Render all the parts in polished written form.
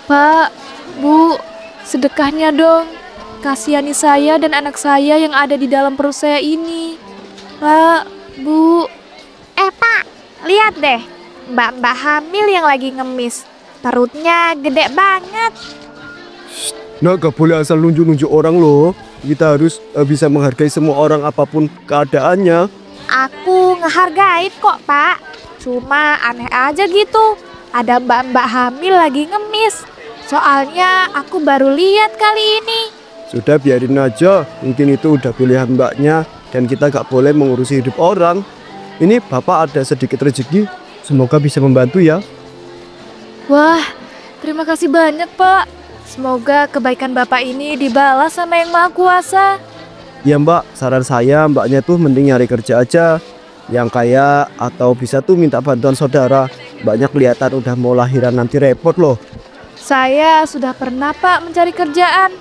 Pak, Bu, sedekahnya dong. Kasihani saya dan anak saya yang ada di dalam perut saya ini. Pak, Bu. Pak, lihat deh. Mbak-mbak hamil yang lagi ngemis. Perutnya gede banget. Nah, gak boleh asal nunjuk-nunjuk orang loh. Kita harus bisa menghargai semua orang apapun keadaannya. Aku ngehargain kok, Pak. Cuma aneh aja gitu. Ada mbak-mbak hamil lagi ngemis. Soalnya aku baru lihat kali ini. Sudah, biarin aja. Mungkin itu udah pilihan mbaknya. Dan kita gak boleh mengurusi hidup orang. Ini Bapak ada sedikit rezeki. Semoga bisa membantu ya. Wah, terima kasih banyak, Pak. Semoga kebaikan Bapak ini dibalas sama Yang Maha Kuasa. Ya Mbak, saran saya mbaknya tuh mending nyari kerja aja yang kaya, atau bisa tuh minta bantuan saudara. Mbaknya kelihatan udah mau lahiran, nanti repot loh. Saya sudah pernah, Pak, mencari kerjaan.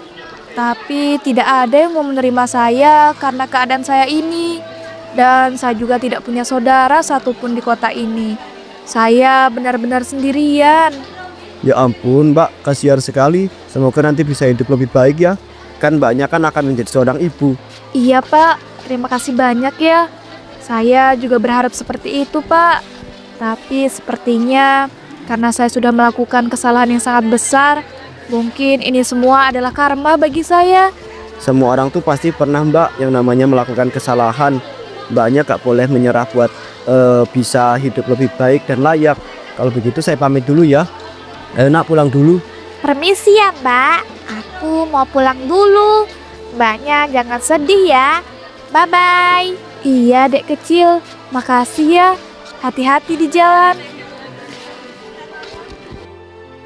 Tapi tidak ada yang mau menerima saya karena keadaan saya ini. Dan saya juga tidak punya saudara satupun di kota ini. Saya benar-benar sendirian. Ya ampun Mbak, kasihan sekali. Semoga nanti bisa hidup lebih baik ya. Kan mbaknya kan akan menjadi seorang ibu. Iya Pak, terima kasih banyak ya. Saya juga berharap seperti itu Pak. Tapi sepertinya karena saya sudah melakukan kesalahan yang sangat besar, mungkin ini semua adalah karma bagi saya. Semua orang tuh pasti pernah Mbak yang namanya melakukan kesalahan. Mbaknya gak boleh menyerah buat bisa hidup lebih baik dan layak. Kalau begitu saya pamit dulu ya. Nak pulang dulu. Permisi ya, Mbak. Aku mau pulang dulu. Mbaknya jangan sedih ya. Bye-bye. Iya dek kecil, makasih ya. Hati-hati di jalan.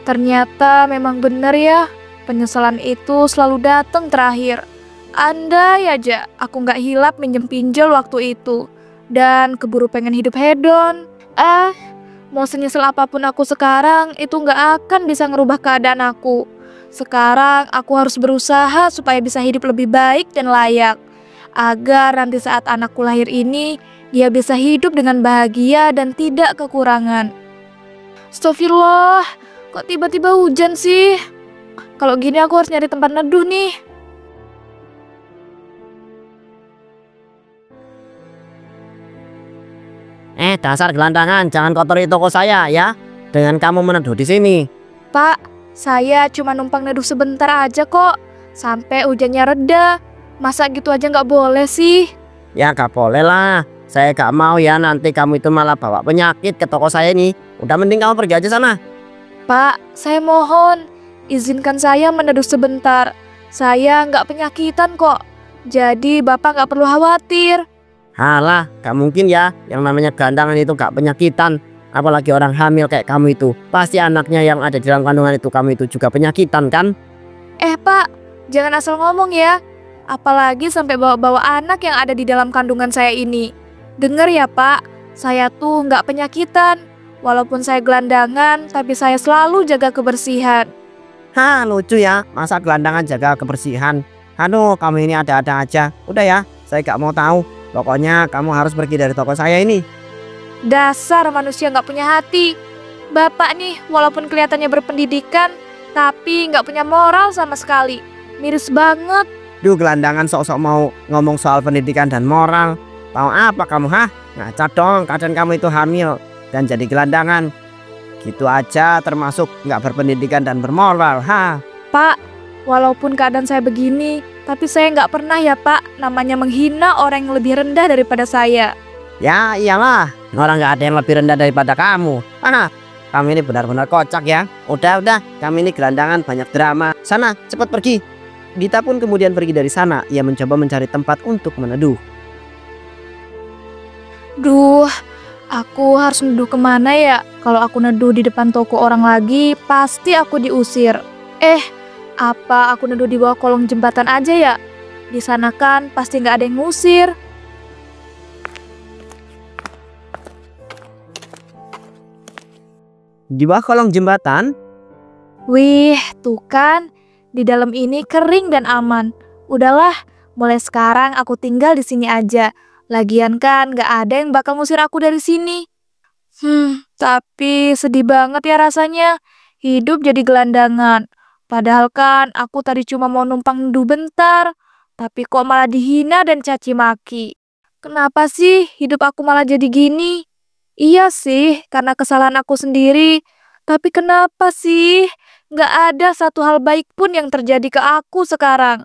Ternyata memang benar ya, penyesalan itu selalu datang terakhir. Andai aja aku nggak hilap minjem pinjol waktu itu dan keburu pengen hidup hedon. Mau senyesal apapun aku sekarang, itu nggak akan bisa ngerubah keadaan aku. Sekarang aku harus berusaha supaya bisa hidup lebih baik dan layak. Agar nanti saat anakku lahir ini, dia bisa hidup dengan bahagia dan tidak kekurangan. Astagfirullah, kok tiba-tiba hujan sih? Kalau gini aku harus nyari tempat neduh nih. Dasar gelandangan, jangan kotori toko saya ya. Dengan kamu meneduh di sini. Pak, saya cuma numpang neduh sebentar aja kok. Sampai hujannya reda. Masa gitu aja nggak boleh sih? Ya gak boleh lah. Saya gak mau ya nanti kamu itu malah bawa penyakit ke toko saya ini. Udah mending kamu pergi aja sana. Pak, saya mohon. Izinkan saya meneduh sebentar. Saya nggak penyakitan kok. Jadi Bapak nggak perlu khawatir. Halah, gak mungkin ya. Yang namanya gelandangan itu gak penyakitan. Apalagi orang hamil kayak kamu itu. Pasti anaknya yang ada di dalam kandungan itu kamu itu juga penyakitan kan? Pak, jangan asal ngomong ya. Apalagi sampai bawa-bawa anak yang ada di dalam kandungan saya ini. Dengar ya Pak, saya tuh nggak penyakitan. Walaupun saya gelandangan, tapi saya selalu jaga kebersihan. Lucu ya. Masa gelandangan jaga kebersihan? Aduh, kamu ini ada-ada aja. Udah ya, saya gak mau tahu. Pokoknya kamu harus pergi dari toko saya ini. Dasar manusia nggak punya hati. Bapak nih walaupun kelihatannya berpendidikan, tapi nggak punya moral sama sekali. Miris banget. Duh, gelandangan sok-sok mau ngomong soal pendidikan dan moral. Tahu apa kamu Ngaca dong, kadang kamu itu hamil dan jadi gelandangan. Gitu aja termasuk nggak berpendidikan dan bermoral Pak, walaupun keadaan saya begini, tapi saya nggak pernah ya Pak namanya menghina orang yang lebih rendah daripada saya. Ya iyalah, orang nggak ada yang lebih rendah daripada kamu. Kamu ini benar-benar kocak ya. Udah, kami ini gelandangan banyak drama. Sana, cepat pergi. Dita pun kemudian pergi dari sana. Ia mencoba mencari tempat untuk meneduh. Duh, aku harus neduh kemana ya? Kalau aku neduh di depan toko orang lagi, pasti aku diusir. Apa aku neduh di bawah kolong jembatan aja ya? Di sana kan pasti nggak ada yang ngusir. Di bawah kolong jembatan? Wih, tuh kan. Di dalam ini kering dan aman. Udahlah, mulai sekarang aku tinggal di sini aja. Lagian kan nggak ada yang bakal ngusir aku dari sini. Tapi sedih banget ya rasanya. hidup jadi gelandangan. Padahal kan aku tadi cuma mau numpang neduh bentar, tapi kok malah dihina dan caci maki. Kenapa sih hidup aku malah jadi gini? Iya sih, karena kesalahan aku sendiri. Tapi kenapa sih nggak ada satu hal baik pun yang terjadi ke aku sekarang?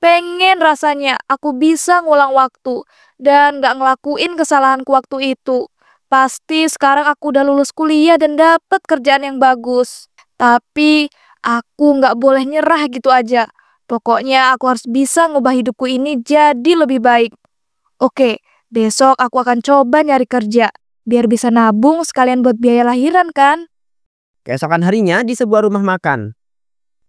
Pengen rasanya aku bisa ngulang waktu dan nggak ngelakuin kesalahanku waktu itu. Pasti sekarang aku udah lulus kuliah dan dapet kerjaan yang bagus. Tapi aku nggak boleh nyerah gitu aja. Pokoknya aku harus bisa ngubah hidupku ini jadi lebih baik. Oke, besok aku akan coba nyari kerja. Biar bisa nabung sekalian buat biaya lahiran kan? Keesokan harinya di sebuah rumah makan.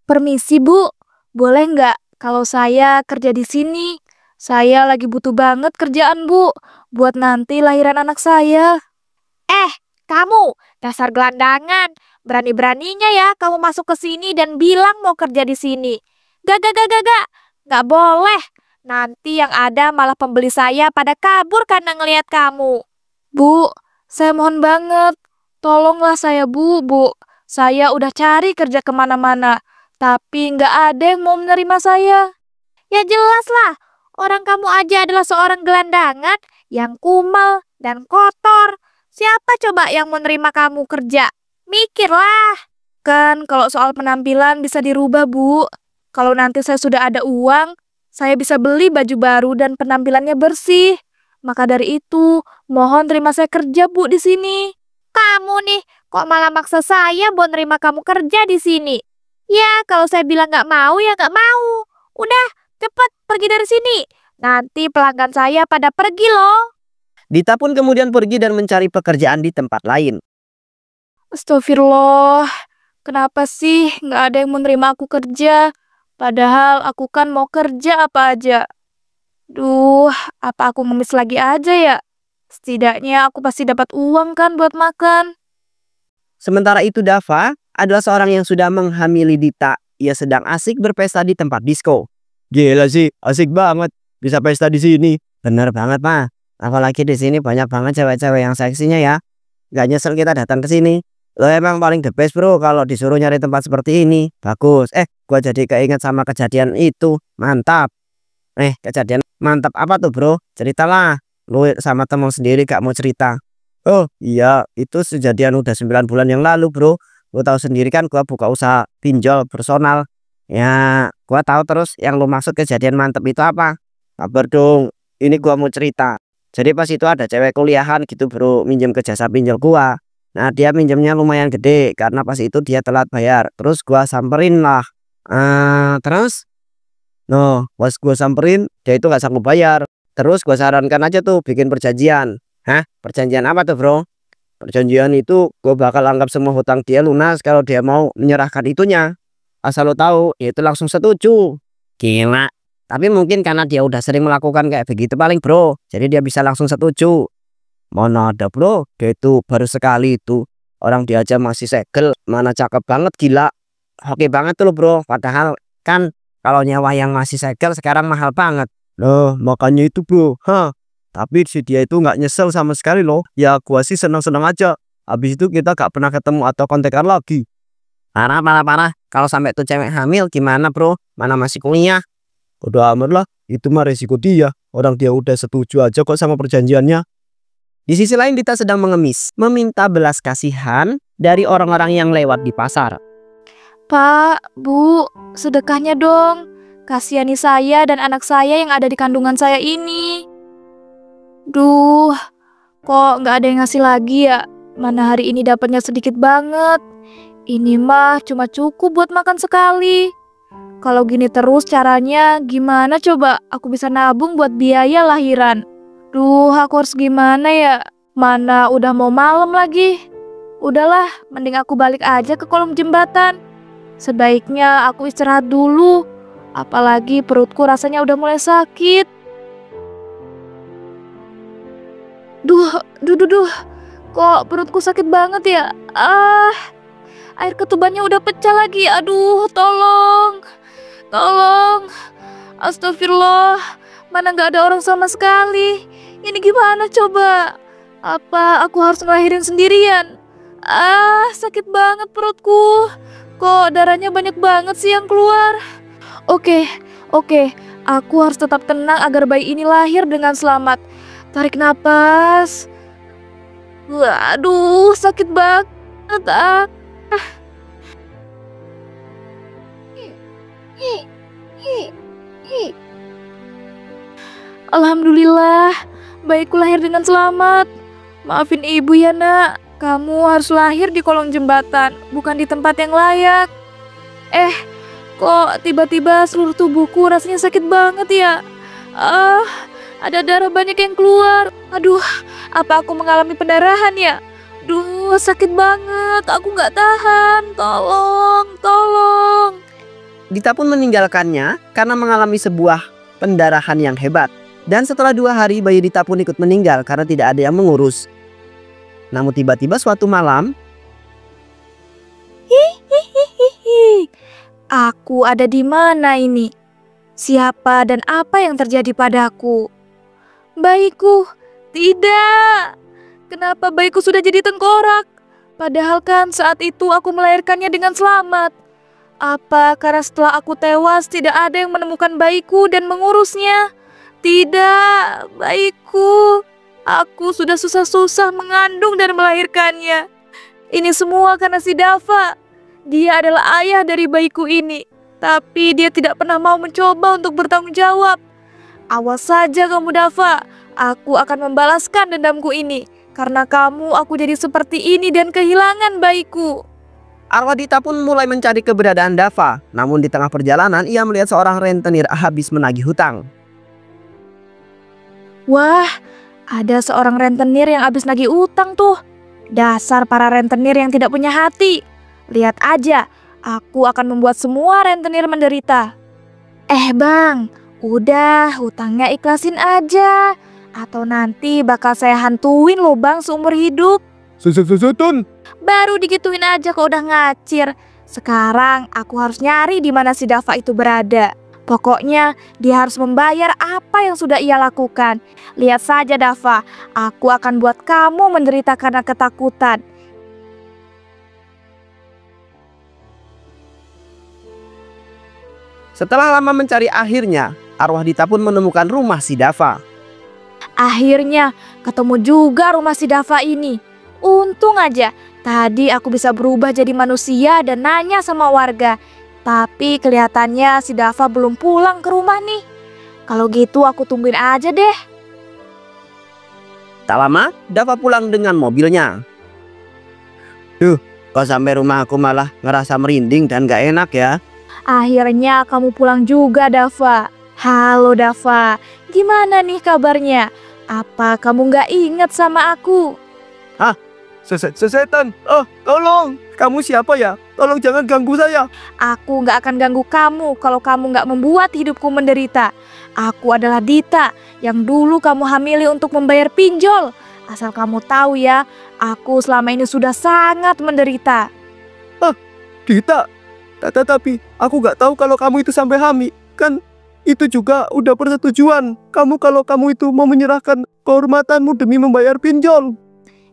Permisi Bu, boleh nggak kalau saya kerja di sini? Saya lagi butuh banget kerjaan Bu, buat nanti lahiran anak saya. Kamu, dasar gelandangan. Berani-beraninya ya kamu masuk ke sini dan bilang mau kerja di sini. Gak. Gak boleh. Nanti yang ada malah pembeli saya pada kabur karena ngelihat kamu. Bu, saya mohon banget. Tolonglah saya Bu. Saya udah cari kerja kemana-mana, tapi nggak ada yang mau menerima saya. Ya jelas lah. Orang kamu aja adalah seorang gelandangan yang kumal dan kotor. Siapa coba yang menerima kamu kerja? Mikirlah. Kan kalau soal penampilan bisa dirubah Bu. Kalau nanti saya sudah ada uang, saya bisa beli baju baru dan penampilannya bersih. Maka dari itu, mohon terima saya kerja Bu di sini. Kamu nih, kok malah maksa saya buat nerima kamu kerja di sini? Ya, kalau saya bilang nggak mau, ya nggak mau. Udah, cepet pergi dari sini. Nanti pelanggan saya pada pergi loh. Dita pun kemudian pergi dan mencari pekerjaan di tempat lain. Astagfirullah, kenapa sih nggak ada yang menerima aku kerja? Padahal aku kan mau kerja apa aja. Duh, apa aku ngemis lagi aja ya? Setidaknya aku pasti dapat uang kan buat makan. Sementara itu Dava adalah seorang yang sudah menghamili Dita. Ia sedang asik berpesta di tempat disko. Gila sih, asik banget bisa pesta di sini. Bener banget Pak. Apalagi di sini banyak banget cewek-cewek yang seksinya ya. Gak nyesel kita datang ke sini. Lo emang paling the best bro kalau disuruh nyari tempat seperti ini. Bagus. Gua jadi keinget sama kejadian itu. Mantap. Kejadian mantap apa tuh bro? Ceritalah. Lu sama temen sendiri gak mau cerita. Oh iya, itu kejadian udah 9 bulan yang lalu bro. Lu tahu sendiri kan gua buka usaha pinjol personal. Ya, gua tahu terus yang lu maksud kejadian mantap itu apa? Kabar dong. Ini gua mau cerita. Jadi pas itu ada cewek kuliahan gitu bro, minjem ke jasa pinjol gua. Nah dia minjemnya lumayan gede karena pas itu dia telat bayar. Terus gua samperin lah. Terus? No, pas gua samperin dia itu gak sanggup bayar. Terus gua sarankan aja tuh bikin perjanjian. Hah? Perjanjian apa tuh bro? Perjanjian itu gua bakal anggap semua hutang dia lunas kalau dia mau menyerahkan itunya. Asal lo tahu, dia itu langsung setuju. Gila. Tapi mungkin karena dia udah sering melakukan kayak begitu paling bro. Jadi dia bisa langsung setuju. Mana ada bro, dia itu baru sekali itu. Orang dia aja masih segel, mana cakep banget gila. Oke banget tuh bro. Padahal kan kalau nyawa yang masih segel sekarang mahal banget. Loh makanya itu bro. Tapi si dia itu nggak nyesel sama sekali loh. Ya gua sih seneng-seneng aja. Habis itu kita gak pernah ketemu atau kontekan lagi. Parah. Kalau sampai tuh cewek hamil gimana bro? Mana masih kuliah? Udah amat lah, itu mah resiko dia. Orang dia udah setuju aja kok sama perjanjiannya. Di sisi lain Dita sedang mengemis, meminta belas kasihan dari orang-orang yang lewat di pasar. Pak, Bu, sedekahnya dong. Kasihani saya dan anak saya yang ada di kandungan saya ini. Duh, kok nggak ada yang ngasih lagi ya? Mana hari ini dapatnya sedikit banget. Ini mah cuma cukup buat makan sekali. Kalau gini terus caranya gimana coba aku bisa nabung buat biaya lahiran? Duh, aku harus gimana ya? Mana udah mau malam lagi. Udahlah, mending aku balik aja ke kolong jembatan. Sebaiknya aku istirahat dulu. Apalagi perutku rasanya udah mulai sakit. Duh. Kok perutku sakit banget ya? Air ketubannya udah pecah lagi. Aduh, tolong. Astagfirullah. Mana gak ada orang sama sekali. Ini gimana coba? Apa aku harus ngelahirin sendirian? Sakit banget perutku. Kok darahnya banyak banget sih yang keluar? Oke, aku harus tetap tenang agar bayi ini lahir dengan selamat. Tarik napas. Waduh, sakit banget. Alhamdulillah, bayiku lahir dengan selamat. Maafin ibu ya nak, kamu harus lahir di kolong jembatan, bukan di tempat yang layak. Kok tiba-tiba seluruh tubuhku rasanya sakit banget ya? Ada darah banyak yang keluar. Aduh, apa aku mengalami pendarahan ya? Duh, sakit banget, aku nggak tahan. Tolong. Dita pun meninggalkannya karena mengalami sebuah pendarahan yang hebat. Dan setelah 2 hari bayi Dita pun ikut meninggal karena tidak ada yang mengurus. Namun tiba-tiba suatu malam, aku ada di mana ini? Siapa dan apa yang terjadi padaku? Bayiku, tidak. Kenapa bayiku sudah jadi tengkorak? Padahal kan saat itu aku melahirkannya dengan selamat. Apa karena setelah aku tewas tidak ada yang menemukan bayiku dan mengurusnya? Tidak, bayiku. Aku sudah susah-susah mengandung dan melahirkannya. Ini semua karena si Dava. Dia adalah ayah dari bayiku ini. Tapi dia tidak pernah mau mencoba untuk bertanggung jawab. Awas saja kamu Dava. Aku akan membalaskan dendamku ini. Karena kamu aku jadi seperti ini dan kehilangan bayiku. arwah Dita pun mulai mencari keberadaan Dava. Namun di tengah perjalanan ia melihat seorang rentenir habis menagih hutang. Wah, ada seorang rentenir yang habis nagih utang tuh. Dasar para rentenir yang tidak punya hati. Lihat aja, aku akan membuat semua rentenir menderita. Bang, udah hutangnya ikhlasin aja. Atau nanti bakal saya hantuin loh bang seumur hidup. Seton. Baru digituin aja kok udah ngacir. Sekarang aku harus nyari di mana si Dava itu berada. Pokoknya dia harus membayar apa yang sudah ia lakukan. Lihat saja Dava, aku akan buat kamu menderita karena ketakutan. Setelah lama mencari, akhirnya arwah Dita pun menemukan rumah si Dava. Akhirnya ketemu juga rumah si Dava ini. Untung aja tadi aku bisa berubah jadi manusia dan nanya sama warga. Tapi kelihatannya si Dava belum pulang ke rumah nih. Kalau gitu aku tungguin aja deh. Tak lama Dava pulang dengan mobilnya. Kok sampai rumah aku malah ngerasa merinding dan gak enak ya? Akhirnya kamu pulang juga Dava. Halo Dava, gimana nih kabarnya? Apa kamu gak ingat sama aku? Setan. Tolong. Kamu siapa ya? Tolong jangan ganggu saya. Aku gak akan ganggu kamu kalau kamu gak membuat hidupku menderita. Aku adalah Dita yang dulu kamu hamili untuk membayar pinjol. Asal kamu tahu ya, aku selama ini sudah sangat menderita. Dita. Tapi aku gak tahu kalau kamu itu sampai hamil. Kan itu juga udah persetujuan. Kalau kamu itu mau menyerahkan kehormatanmu demi membayar pinjol.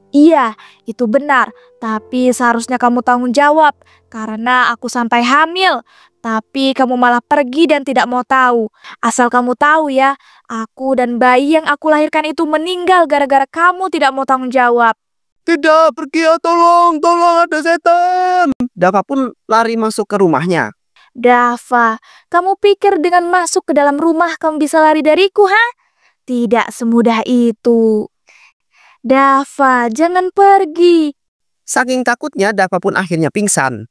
Iya, itu benar. Tapi seharusnya kamu tanggung jawab karena aku sampai hamil. Tapi kamu malah pergi dan tidak mau tahu. Asal kamu tahu ya, aku dan bayi yang aku lahirkan itu meninggal gara-gara kamu tidak mau tanggung jawab. Tidak, pergi ya, tolong ada setan. Dava pun lari masuk ke rumahnya. Dava, kamu pikir dengan masuk ke dalam rumah kamu bisa lari dariku, ha? Tidak semudah itu. Dava, jangan pergi. Saking takutnya Dava pun akhirnya pingsan.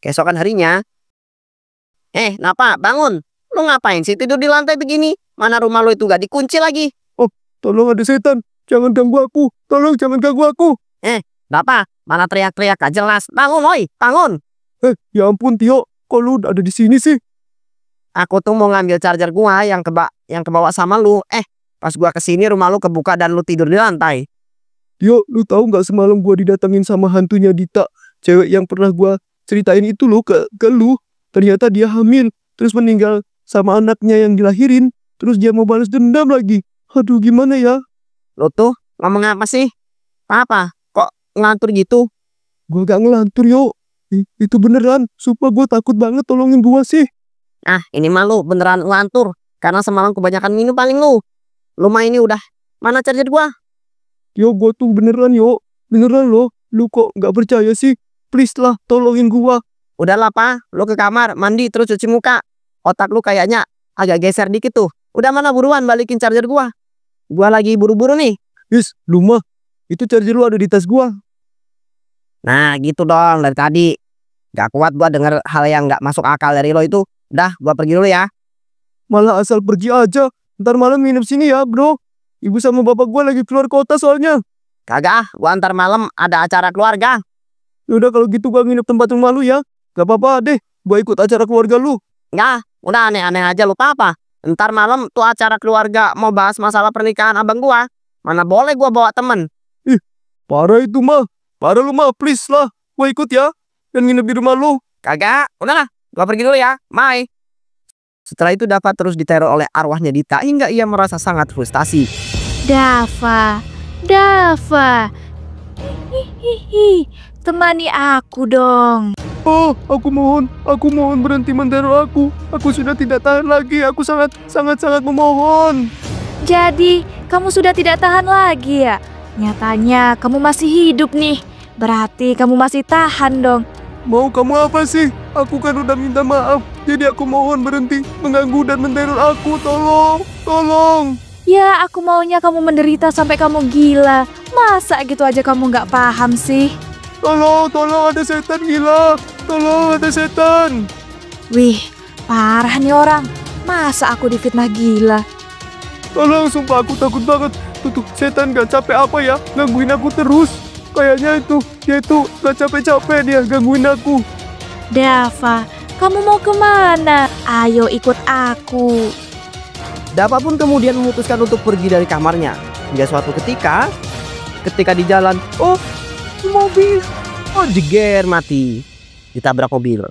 Keesokan harinya, Napa, bangun. Lu ngapain sih tidur di lantai begini? Mana rumah lu itu gak dikunci lagi? Tolong ada setan. Jangan ganggu aku. Tolong jangan ganggu aku. Napa, mana teriak-teriak gak jelas. Bangun, woi, bangun. Ya ampun Tio, kok lu ada di sini sih? Aku tuh mau ngambil charger gua yang kebawa sama lu. Pas gua kesini rumah lu kebuka dan lu tidur di lantai. Tio, lu tahu nggak semalam gua didatengin sama hantunya Dita, cewek yang pernah gua ceritain itu lo ke lu. Ternyata dia hamil, terus meninggal sama anaknya yang dilahirin, terus dia mau balas dendam lagi. Aduh, gimana ya? Lu tuh ngomong apa sih? Apa? Kok ngelantur gitu? Gua gak ngelantur yo. Itu beneran. Sumpah gua takut banget tolongin gua sih. Ah, ini mah lu beneran ngelantur. Karena semalam kebanyakan minum paling lu. Lu mah ini udah. Mana charger gua? Yo gua tuh beneran yo. Beneran loh. Lu kok gak percaya sih? Please lah tolongin gua. Udahlah pak, lu ke kamar, mandi terus cuci muka. Otak lu kayaknya agak geser dikit tuh. Udah mana buruan balikin charger gua. Gua lagi buru-buru nih. Is, lu mah. Itu charger lu ada di tas gua. Nah gitu dong dari tadi. Gak kuat gua denger hal yang gak masuk akal dari lo itu. Udah, gua pergi dulu ya. Malah asal pergi aja. Ntar malam nginep sini ya bro. Ibu sama bapak gua lagi keluar kota soalnya. Kagak, gua antar malam ada acara keluarga. Yaudah kalau gitu gua nginep tempat rumah lu ya. Gak apa-apa deh. Gua ikut acara keluarga lu. Enggak, udah aneh-aneh aja lupa apa. Ntar malam tuh acara keluarga mau bahas masalah pernikahan abang gua. Mana boleh gua bawa temen. Ih, parah itu mah. Parah lu mah, please lah. Gua ikut ya. Dan nginep di rumah lu. Kagak, udahlah. Gua pergi dulu ya. Bye. Setelah itu Dava terus diteror oleh arwahnya Dita hingga ia merasa sangat frustasi. Dava, hihihi, temani aku dong. Oh, aku mohon berhenti menteror aku. Aku sudah tidak tahan lagi. Aku sangat memohon. Jadi, kamu sudah tidak tahan lagi ya? Nyatanya kamu masih hidup nih. Berarti kamu masih tahan dong. Mau kamu apa sih? Aku kan udah minta maaf. Jadi aku mohon berhenti mengganggu dan menteror aku. Tolong. Ya, aku maunya kamu menderita sampai kamu gila. Masa gitu aja kamu nggak paham sih? Tolong, ada setan gila. Tolong, ada setan. Wih, parah nih orang. Masa aku difitnah gila? Tolong, sumpah aku takut banget. Tuh, setan gak capek apa ya? Gangguin aku terus. Kayaknya dia itu gak capek-capek dia gangguin aku. Dava, kamu mau kemana? Ayo ikut aku. Dava pun kemudian memutuskan untuk pergi dari kamarnya. Hingga suatu ketika di jalan, oh mobil, oh jeger mati, ditabrak mobil.